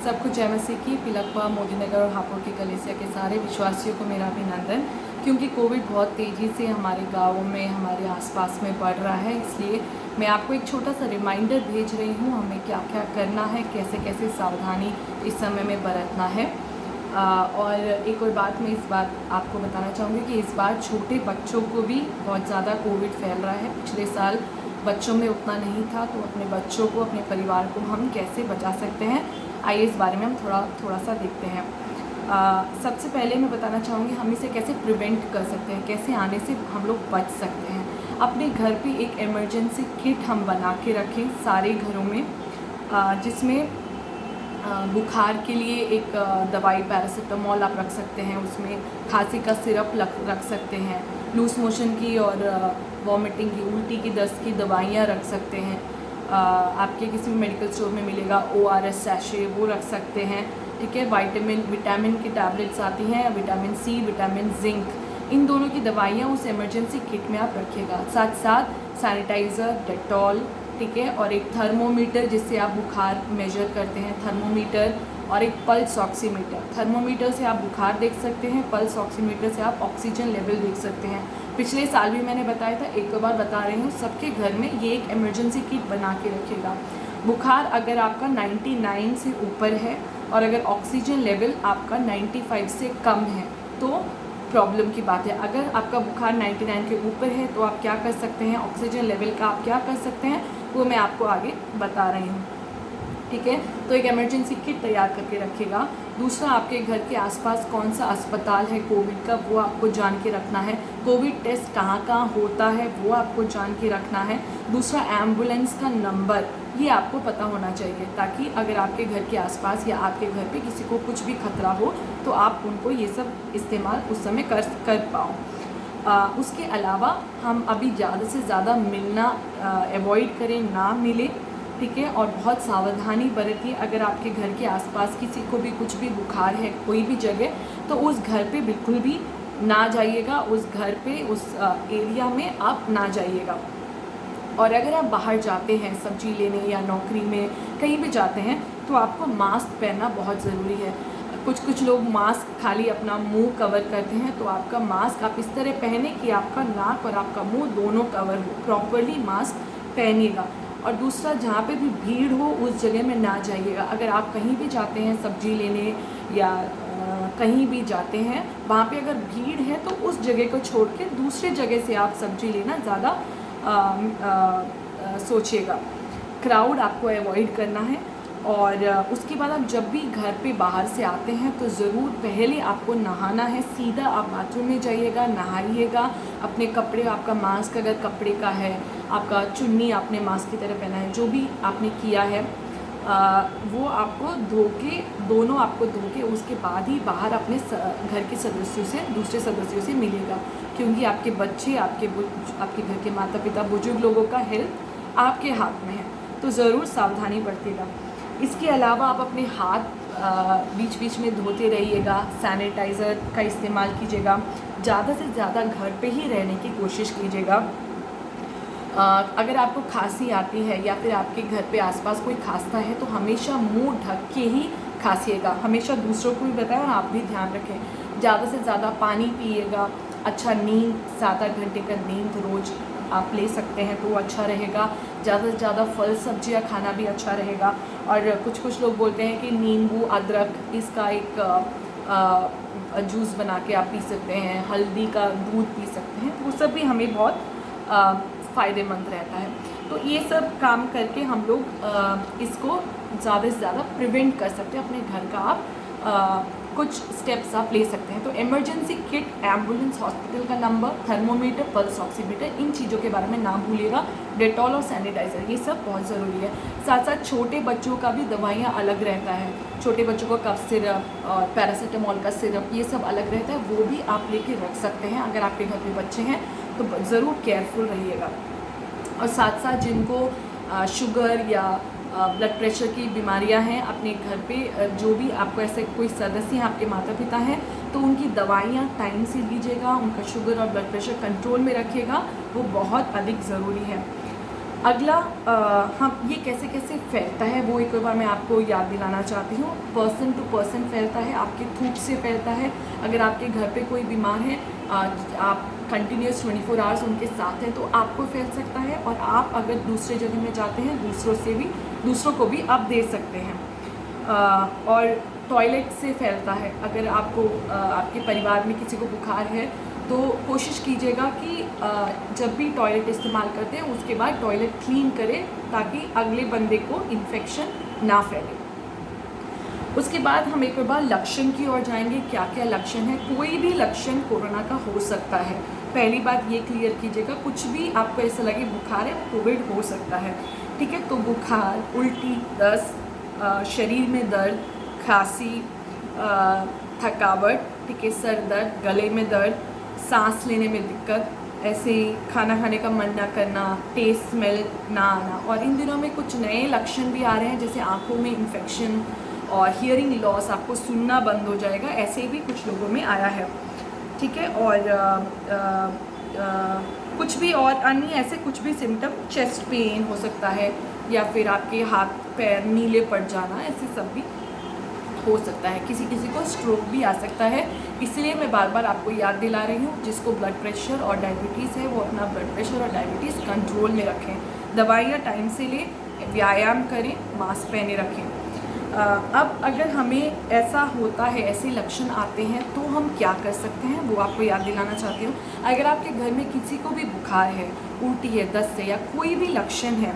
सबको जय मसीह की। पिलखवा, मोदीनगर और हापुड़ के कलीसिया के सारे विश्वासियों को मेरा अभिनंदन। क्योंकि कोविड बहुत तेज़ी से हमारे गाँवों में, हमारे आसपास में बढ़ रहा है, इसलिए मैं आपको एक छोटा सा रिमाइंडर भेज रही हूँ हमें क्या क्या करना है, कैसे कैसे सावधानी इस समय में बरतना है। और एक और बात मैं इस बात आपको बताना चाहूँगी कि इस बार छोटे बच्चों को भी बहुत ज़्यादा कोविड फैल रहा है। पिछले साल बच्चों में उतना नहीं था, तो अपने बच्चों को, अपने परिवार को हम कैसे बचा सकते हैं, आइए इस बारे में हम थोड़ा सा देखते हैं। सबसे पहले मैं बताना चाहूँगी हम इसे कैसे प्रिवेंट कर सकते हैं, कैसे आने से हम लोग बच सकते हैं। अपने घर पे एक इमरजेंसी किट हम बना के रखें सारे घरों में, जिसमें बुखार के लिए एक दवाई पैरासीटामोल आप रख सकते हैं, उसमें खांसी का सिरप रख सकते हैं, लूज मोशन की और वॉमिटिंग की, उल्टी की, दस्त की दवाइयाँ रख सकते हैं। आपके किसी भी मेडिकल स्टोर में मिलेगा ORS सैशे, वो रख सकते हैं। ठीक है, विटामिन की टैबलेट्स आती हैं, विटामिन C, विटामिन जिंक, इन दोनों की दवाइयाँ उस इमरजेंसी किट में आप रखिएगा। साथ साथ सैनिटाइज़र, डेटॉल, ठीक है, और एक थर्मोमीटर जिससे आप बुखार मेजर करते हैं, थर्मोमीटर, और एक पल्स ऑक्सीमीटर। थर्मोमीटर से आप बुखार देख सकते हैं, पल्स ऑक्सीमीटर से आप ऑक्सीजन लेवल देख सकते हैं। पिछले साल भी मैंने बताया था, एक बार बता रही हूँ, सबके घर में ये एक इमरजेंसी किट बना के रखिएगा। बुखार अगर आपका 99 से ऊपर है और अगर ऑक्सीजन लेवल आपका 95 से कम है तो प्रॉब्लम की बात है। अगर आपका बुखार 99 के ऊपर है तो आप क्या कर सकते हैं, ऑक्सीजन लेवल का आप क्या कर सकते हैं, वो मैं आपको आगे बता रही हूँ। ठीक है, तो एक इमरजेंसी किट तैयार करके रखिएगा। दूसरा, आपके घर के आसपास कौन सा अस्पताल है कोविड का, वो आपको जान के रखना है। कोविड टेस्ट कहाँ कहाँ होता है वो आपको जान के रखना है। दूसरा, एम्बुलेंस का नंबर ये आपको पता होना चाहिए, ताकि अगर आपके घर के आसपास या आपके घर पे किसी को कुछ भी खतरा हो तो आप उनको ये सब इस्तेमाल उस समय कर पाओ। उसके अलावा हम अभी ज़्यादा से ज़्यादा मिलना अवॉइड करें, ना मिले। ठीक है, और बहुत सावधानी बरतिए। अगर आपके घर के आसपास किसी को भी कुछ भी बुखार है कोई भी जगह, तो उस घर पे बिल्कुल भी ना जाइएगा, उस घर पे, उस एरिया में आप ना जाइएगा। और अगर आप बाहर जाते हैं सब्जी लेने या नौकरी में कहीं भी जाते हैं तो आपको मास्क पहनना बहुत ज़रूरी है। कुछ लोग मास्क खाली अपना मुंह कवर करते हैं, तो आपका मास्क आप इस तरह पहने कि आपका नाक और आपका मुंह दोनों कवर हो, प्रॉपरली मास्क पहनिएगा। और दूसरा, जहाँ पे भी भीड़ हो उस जगह में ना जाइएगा। अगर आप कहीं भी जाते हैं सब्जी लेने या कहीं भी जाते हैं, वहाँ पे अगर भीड़ है तो उस जगह को छोड़ के दूसरे जगह से आप सब्जी लेना ज़्यादा सोचिएगा। क्राउड आपको अवॉइड करना है। और उसके बाद आप जब भी घर पे बाहर से आते हैं तो ज़रूर पहले आपको नहाना है। सीधा आप बाथरूम में जाइएगा, नहाइएगा, अपने कपड़े, आपका मास्क अगर कपड़े का है, आपका चुन्नी आपने मास्क की तरह पहना है, जो भी आपने किया है वो आपको धो के, दोनों आपको धो के उसके बाद ही बाहर अपने घर के सदस्यों से, दूसरे सदस्यों से मिलेगा। क्योंकि आपके बच्चे, आपके घर के माता पिता, बुजुर्ग लोगों का हेल्थ आपके हाथ में है, तो ज़रूर सावधानी बरतिएगा। इसके अलावा आप अपने हाथ बीच बीच में धोते रहिएगा, सैनिटाइज़र का इस्तेमाल कीजिएगा, ज़्यादा से ज़्यादा घर पे ही रहने की कोशिश कीजिएगा। अगर आपको खांसी आती है या फिर आपके घर पे आसपास कोई खांसता है तो हमेशा मुंह ढक के ही खांसिएगा। हमेशा दूसरों को भी बताएं और आप भी ध्यान रखें। ज़्यादा से ज़्यादा पानी पिएगा। अच्छा, नींद, 7-8 घंटे का नींद रोज़ आप ले सकते हैं तो वो अच्छा रहेगा। ज़्यादा से ज़्यादा फल सब्जियां खाना भी अच्छा रहेगा। और कुछ लोग बोलते हैं कि नींबू, अदरक, इसका एक जूस बना के आप पी सकते हैं, हल्दी का दूध पी सकते हैं, वो सब भी हमें बहुत फ़ायदेमंद रहता है। तो ये सब काम करके हम लोग इसको ज़्यादा से ज़्यादा प्रिवेंट कर सकते हैं। अपने घर का आप कुछ स्टेप्स आप ले सकते हैं। तो इमरजेंसी किट, एम्बुलेंस, हॉस्पिटल का नंबर, थर्मोमीटर, पल्स ऑक्सीमीटर, इन चीज़ों के बारे में ना भूलिएगा। डेटॉल और सैनिटाइज़र, ये सब बहुत ज़रूरी है। साथ साथ छोटे बच्चों का भी दवाइयाँ अलग रहता है। छोटे बच्चों को कफ सिरप और पैरासीटामोल का सिरप, ये सब अलग रहता है, वो भी आप लेके रख सकते हैं। अगर आपके घर में बच्चे हैं तो ज़रूर केयरफुल रहिएगा। और साथ साथ जिनको शुगर या ब्लड प्रेशर की बीमारियां हैं, अपने घर पे जो भी आपको ऐसे कोई सदस्य हैं, आपके माता पिता हैं, तो उनकी दवाइयां टाइम से लीजिएगा, उनका शुगर और ब्लड प्रेशर कंट्रोल में रखिएगा, वो बहुत अधिक ज़रूरी है। अगला हम ये कैसे कैसे फैलता है वो एक बार मैं आपको याद दिलाना चाहती हूँ। पर्सन टू पर्सन फैलता है, आपके थूक से फैलता है। अगर आपके घर पे कोई बीमार है, आप कंटिन्यूस 24 आवर्स उनके साथ हैं तो आपको फैल सकता है, और आप अगर दूसरे जगह में जाते हैं दूसरों को भी आप दे सकते हैं। और टॉयलेट से फैलता है। अगर आपको आपके परिवार में किसी को बुखार है तो कोशिश कीजिएगा कि जब भी टॉयलेट इस्तेमाल करते हैं उसके बाद टॉयलेट क्लीन करें, ताकि अगले बंदे को इन्फेक्शन ना फैले। उसके बाद हम एक बार लक्षण की ओर जाएंगे। क्या क्या लक्षण है? कोई भी लक्षण कोरोना का हो सकता है। पहली बात ये क्लियर कीजिएगा, कुछ भी आपको ऐसा लगे बुखार है, कोविड हो सकता है, ठीक है। तो बुखार, उल्टी, दस्त, शरीर में दर्द, खांसी, थकावट, ठीक है, सर दर्द, गले में दर्द, सांस लेने में दिक्कत, ऐसे खाना खाने का मन ना करना, टेस्ट स्मेल ना आना। और इन दिनों में कुछ नए लक्षण भी आ रहे हैं, जैसे आँखों में इन्फेक्शन और हियरिंग लॉस, आपको सुनना बंद हो जाएगा, ऐसे भी कुछ लोगों में आया है, ठीक है। और कुछ भी और अन्य ऐसे कुछ भी सिम्टम, चेस्ट पेन हो सकता है, या फिर आपके हाथ पैर नीले पड़ जाना, ऐसे सब भी हो सकता है। किसी किसी को स्ट्रोक भी आ सकता है। इसलिए मैं बार बार आपको याद दिला रही हूँ, जिसको ब्लड प्रेशर और डायबिटीज़ है वो अपना ब्लड प्रेशर और डायबिटीज़ कंट्रोल में रखें, दवाइयाँ टाइम से लें, व्यायाम करें, मास्क पहने रखें। अब अगर हमें ऐसा होता है, ऐसे लक्षण आते हैं तो हम क्या कर सकते हैं वो आपको याद दिलाना चाहती हूँ। अगर आपके घर में किसी को भी बुखार है, उल्टी है, दस्त है, या कोई भी लक्षण है,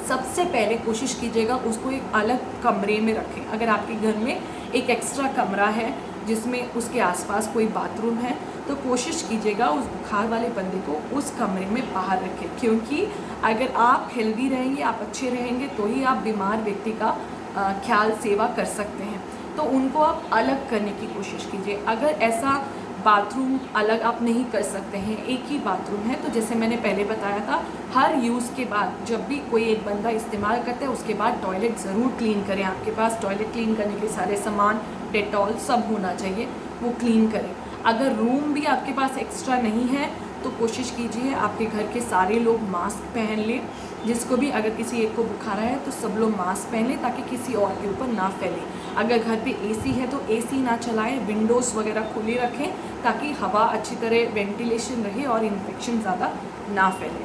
सबसे पहले कोशिश कीजिएगा उसको एक अलग कमरे में रखें। अगर आपके घर में एक एक्स्ट्रा कमरा है जिसमें उसके आसपास कोई बाथरूम है, तो कोशिश कीजिएगा उस बुखार वाले बंदे को उस कमरे में बाहर रखें, क्योंकि अगर आप हेल्दी रहेंगे, आप अच्छे रहेंगे, तो ही आप बीमार व्यक्ति का ख्याल सेवा कर सकते हैं। तो उनको आप अलग करने की कोशिश कीजिए। अगर ऐसा बाथरूम अलग आप नहीं कर सकते हैं, एक ही बाथरूम है, तो जैसे मैंने पहले बताया था, हर यूज़ के बाद जब भी कोई एक बंदा इस्तेमाल करता है उसके बाद टॉयलेट ज़रूर क्लीन करें। आपके पास टॉयलेट क्लीन करने के सारे सामान, डेटॉल सब होना चाहिए, वो क्लीन करें। अगर रूम भी आपके पास एक्स्ट्रा नहीं है तो कोशिश कीजिए आपके घर के सारे लोग मास्क पहन लें। जिसको भी, अगर किसी एक को बुखार है तो सब लोग मास्क पहन लें, ताकि किसी और के ऊपर ना फैले। अगर घर पे एसी है तो एसी ना चलाएं, विंडोज़ वगैरह खुली रखें, ताकि हवा अच्छी तरह वेंटिलेशन रहे और इन्फेक्शन ज़्यादा ना फैले,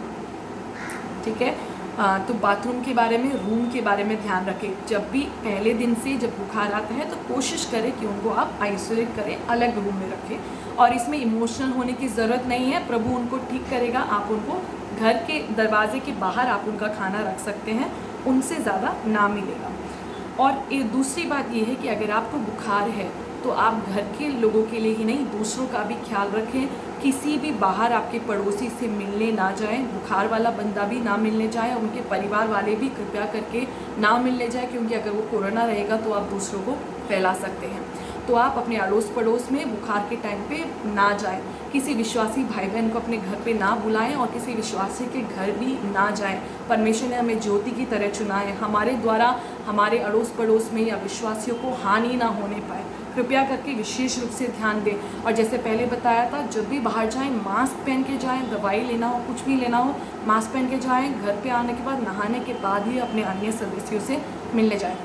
ठीक है। तो बाथरूम के बारे में, रूम के बारे में ध्यान रखें। जब भी पहले दिन से जब बुखार आता है तो कोशिश करें कि उनको आप आइसोलेट करें, अलग रूम में रखें। और इसमें इमोशनल होने की ज़रूरत नहीं है, प्रभु उनको ठीक करेगा। आप उनको घर के दरवाजे के बाहर आप उनका खाना रख सकते हैं, उनसे ज़्यादा ना मिलेगा। और एक दूसरी बात ये है कि अगर आपको बुखार है तो आप घर के लोगों के लिए ही नहीं, दूसरों का भी ख्याल रखें। किसी भी बाहर आपके पड़ोसी से मिलने ना जाएं, बुखार वाला बंदा भी ना मिलने जाए, उनके परिवार वाले भी कृपया करके ना मिलने जाए, क्योंकि अगर वो कोरोना रहेगा तो आप दूसरों को फैला सकते हैं। तो आप अपने अड़ोस पड़ोस में बुखार के टाइम पे ना जाएं। किसी विश्वासी भाई बहन को अपने घर पे ना बुलाएं और किसी विश्वासी के घर भी ना जाएं। परमेश्वर ने हमें ज्योति की तरह चुना है, हमारे द्वारा हमारे अड़ोस पड़ोस में या विश्वासियों को हानि ना होने पाए। कृपया करके विशेष रूप से ध्यान दें। और जैसे पहले बताया था, जब भी बाहर जाएं मास्क पहन के जाएं, दवाई लेना हो, कुछ भी लेना हो, मास्क पहन के जाएं। घर पे आने के बाद, नहाने के बाद ही अपने अन्य सदस्यों से मिलने जाएं।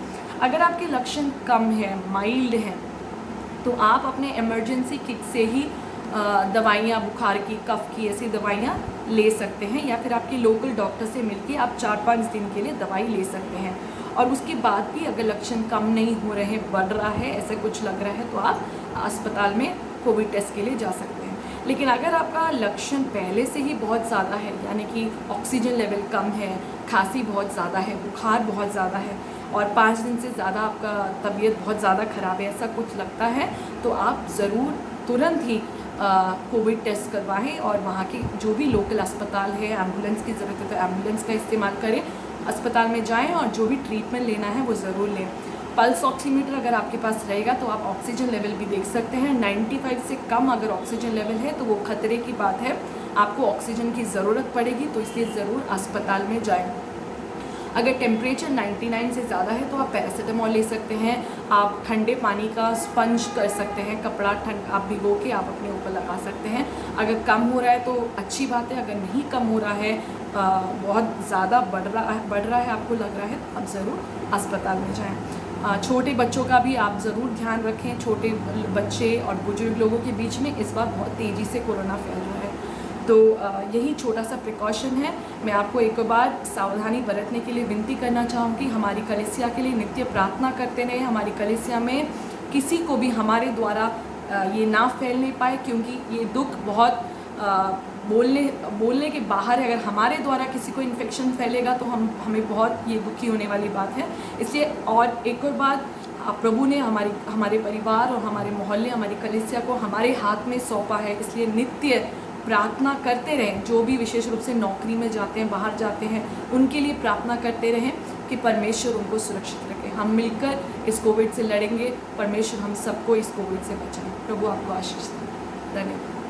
अगर आपके लक्षण कम है, माइल्ड हैं, तो आप अपने इमरजेंसी किट से ही दवाइयाँ, बुखार की, कफ की ऐसी दवाइयाँ ले सकते हैं, या फिर आपके लोकल डॉक्टर से मिलके आप 4-5 दिन के लिए दवाई ले सकते हैं। और उसके बाद भी अगर लक्षण कम नहीं हो रहे हैं, बढ़ रहा है, ऐसा कुछ लग रहा है, तो आप अस्पताल में कोविड टेस्ट के लिए जा सकते हैं। लेकिन अगर आपका लक्षण पहले से ही बहुत ज़्यादा है, यानी कि ऑक्सीजन लेवल कम है, खांसी बहुत ज़्यादा है, बुखार बहुत ज़्यादा है, और 5 दिन से ज़्यादा आपका तबीयत बहुत ज़्यादा ख़राब है, ऐसा कुछ लगता है, तो आप ज़रूर तुरंत ही कोविड टेस्ट करवाएं। और वहाँ के जो भी लोकल अस्पताल है, एम्बुलेंस की ज़रूरत है तो एम्बुलेंस का इस्तेमाल करें, अस्पताल में जाएं और जो भी ट्रीटमेंट लेना है वो ज़रूर लें। पल्स ऑक्सीमीटर अगर आपके पास रहेगा तो आप ऑक्सीजन लेवल भी देख सकते हैं। 95 से कम अगर ऑक्सीजन लेवल है तो वो खतरे की बात है, आपको ऑक्सीजन की ज़रूरत पड़ेगी, तो इसलिए ज़रूर अस्पताल में जाएं। अगर टेम्परेचर 99 से ज़्यादा है तो आप पैरासीटामोल ले सकते हैं। आप ठंडे पानी का स्पंज कर सकते हैं, कपड़ा आप भिगो के आप अपने ऊपर लगा सकते हैं। अगर कम हो रहा है तो अच्छी बात है, अगर नहीं कम हो रहा है बहुत ज़्यादा बढ़ रहा है, आपको लग रहा है, आप ज़रूर अस्पताल में जाएं। छोटे बच्चों का भी आप ज़रूर ध्यान रखें। छोटे बच्चे और बुजुर्ग लोगों के बीच में इस बार बहुत तेज़ी से कोरोना फैल रहा है, तो यही छोटा सा प्रिकॉशन है। मैं आपको एक बार सावधानी बरतने के लिए विनती करना चाहूँगी। हमारी कलीसिया के लिए नित्य प्रार्थना करते रहें। हमारी कलीसिया में किसी को भी हमारे द्वारा ये ना फैलने पाए, क्योंकि ये दुख बहुत बोलने के बाहर है। अगर हमारे द्वारा किसी को इन्फेक्शन फैलेगा तो हमें बहुत ये दुखी होने वाली बात है। इसलिए और एक और बात, प्रभु ने हमारे परिवार और हमारे मोहल्ले, हमारी कलीसिया को हमारे हाथ में सौंपा है, इसलिए नित्य प्रार्थना करते रहें। जो भी विशेष रूप से नौकरी में जाते हैं, बाहर जाते हैं, उनके लिए प्रार्थना करते रहें कि परमेश्वर उनको सुरक्षित रखे। हम मिलकर इस कोविड से लड़ेंगे। परमेश्वर हम सबको इस कोविड से बचाएं। प्रभु आपको आशीष दे। धन्यवाद।